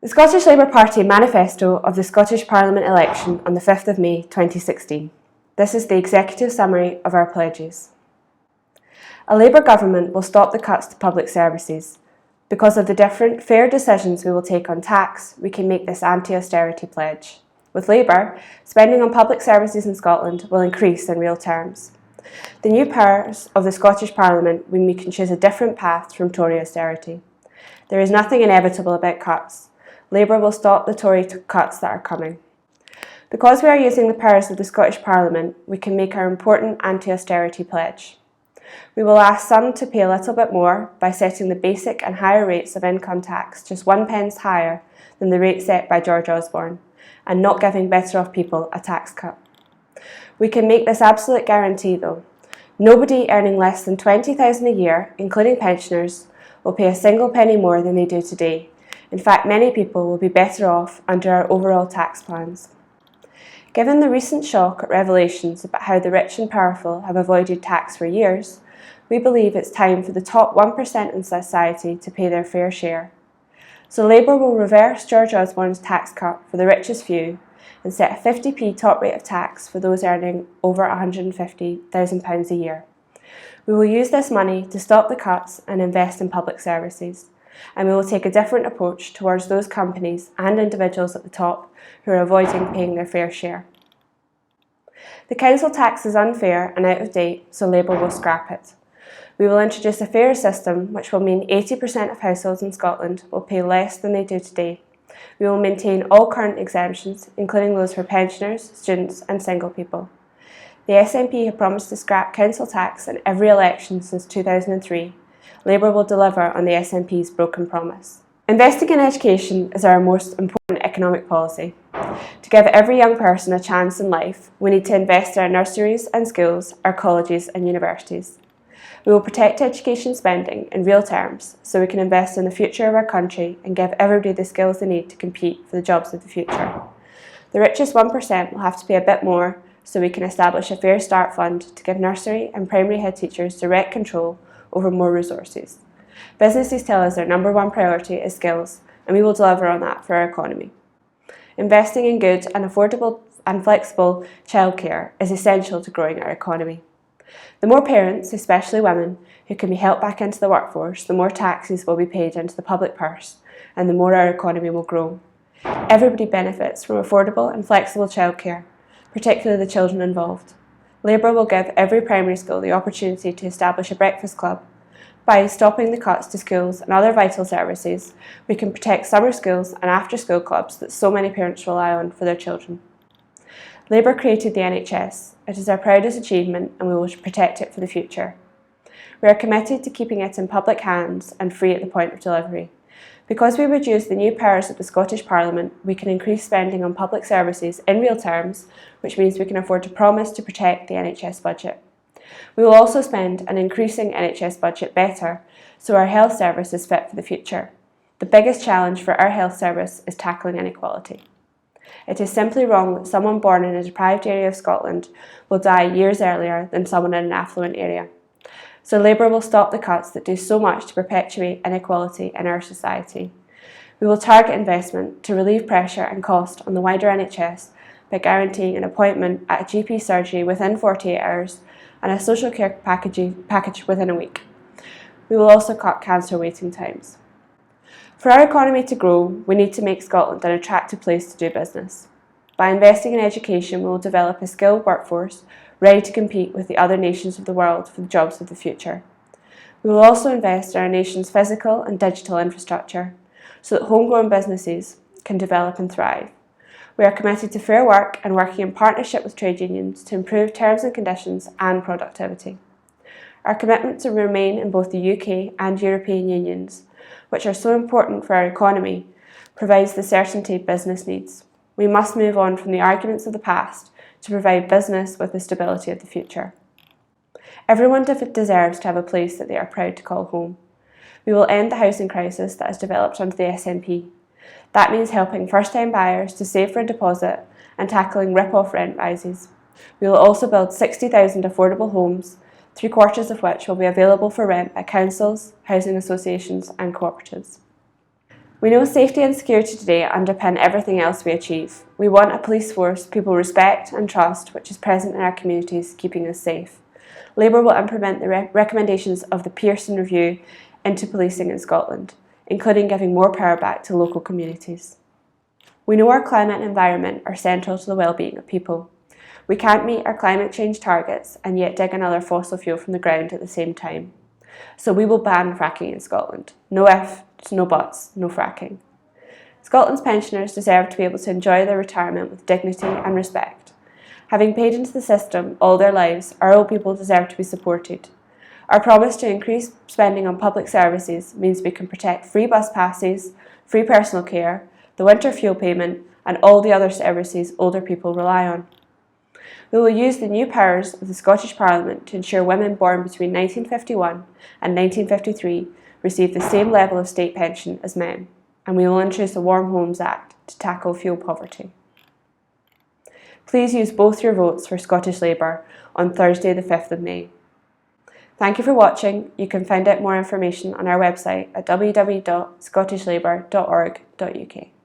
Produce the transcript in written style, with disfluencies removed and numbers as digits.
The Scottish Labour Party Manifesto of the Scottish Parliament election on the 5th of May 2016. This is the executive summary of our pledges. A Labour government will stop the cuts to public services. Because of the different fair decisions we will take on tax, we can make this anti-austerity pledge. With Labour, spending on public services in Scotland will increase in real terms. The new powers of the Scottish Parliament mean we can choose a different path from Tory austerity. There is nothing inevitable about cuts. Labour will stop the Tory cuts that are coming. Because we are using the powers of the Scottish Parliament, we can make our important anti-austerity pledge. We will ask some to pay a little bit more by setting the basic and higher rates of income tax just 1 pence higher than the rate set by George Osborne, and not giving better off people a tax cut. We can make this absolute guarantee though. Nobody earning less than $20,000 a year, including pensioners, will pay a single penny more than they do today. In fact, many people will be better off under our overall tax plans. Given the recent shock at revelations about how the rich and powerful have avoided tax for years, we believe it's time for the top 1% in society to pay their fair share. So Labour will reverse George Osborne's tax cut for the richest few and set a 50p top rate of tax for those earning over £150,000 a year. We will use this money to stop the cuts and invest in public services, and we will take a different approach towards those companies and individuals at the top who are avoiding paying their fair share. The council tax is unfair and out of date, so Labour will scrap it. We will introduce a fairer system which will mean 80% of households in Scotland will pay less than they do today. We will maintain all current exemptions, including those for pensioners, students and single people. The SNP have promised to scrap council tax in every election since 2003. Labour will deliver on the SNP's broken promise. Investing in education is our most important economic policy. To give every young person a chance in life, we need to invest in our nurseries and schools, our colleges and universities. We will protect education spending in real terms so we can invest in the future of our country and give everybody the skills they need to compete for the jobs of the future. The richest 1% will have to pay a bit more so we can establish a Fair Start fund to give nursery and primary head teachers direct control over more resources. Businesses tell us their number one priority is skills, and we will deliver on that for our economy. Investing in good and affordable and flexible childcare is essential to growing our economy. The more parents, especially women, who can be helped back into the workforce, the more taxes will be paid into the public purse, and the more our economy will grow. Everybody benefits from affordable and flexible childcare, particularly the children involved. Labour will give every primary school the opportunity to establish a breakfast club. By stopping the cuts to schools and other vital services, we can protect summer schools and after-school clubs that so many parents rely on for their children. Labour created the NHS. It is our proudest achievement and we will protect it for the future. We are committed to keeping it in public hands and free at the point of delivery. Because we would use the new powers of the Scottish Parliament, we can increase spending on public services in real terms, which means we can afford to promise to protect the NHS budget. We will also spend an increasing NHS budget better, so our health service is fit for the future. The biggest challenge for our health service is tackling inequality. It is simply wrong that someone born in a deprived area of Scotland will die years earlier than someone in an affluent area. So Labour will stop the cuts that do so much to perpetuate inequality in our society. We will target investment to relieve pressure and cost on the wider NHS by guaranteeing an appointment at a GP surgery within 48 hours and a social care package within a week. We will also cut cancer waiting times. For our economy to grow, we need to make Scotland an attractive place to do business. By investing in education, we will develop a skilled workforce ready to compete with the other nations of the world for the jobs of the future. We will also invest in our nation's physical and digital infrastructure so that homegrown businesses can develop and thrive. We are committed to fair work and working in partnership with trade unions to improve terms and conditions and productivity. Our commitment to remain in both the UK and European unions, which are so important for our economy, provides the certainty business needs. We must move on from the arguments of the past to provide business with the stability of the future. Everyone deserves to have a place that they are proud to call home. We will end the housing crisis that has developed under the SNP. That means helping first-time buyers to save for a deposit and tackling rip-off rent rises. We will also build 60,000 affordable homes, 3/4 of which will be available for rent by councils, housing associations and cooperatives. We know safety and security today underpin everything else we achieve. We want a police force people respect and trust, which is present in our communities, keeping us safe. Labour will implement the recommendations of the Pearson Review into policing in Scotland, including giving more power back to local communities. We know our climate and environment are central to the well-being of people. We can't meet our climate change targets and yet dig another fossil fuel from the ground at the same time. So we will ban fracking in Scotland. No ifs, no buts, no fracking. Scotland's pensioners deserve to be able to enjoy their retirement with dignity and respect. Having paid into the system all their lives, our old people deserve to be supported. Our promise to increase spending on public services means we can protect free bus passes, free personal care, the winter fuel payment, and all the other services older people rely on. We will use the new powers of the Scottish Parliament to ensure women born between 1951 and 1953 receive the same level of state pension as men, and we will introduce the Warm Homes Act to tackle fuel poverty. Please use both your votes for Scottish Labour on Thursday the 5th of May. Thank you for watching. You can find out more information on our website at www.scottishlabour.org.uk.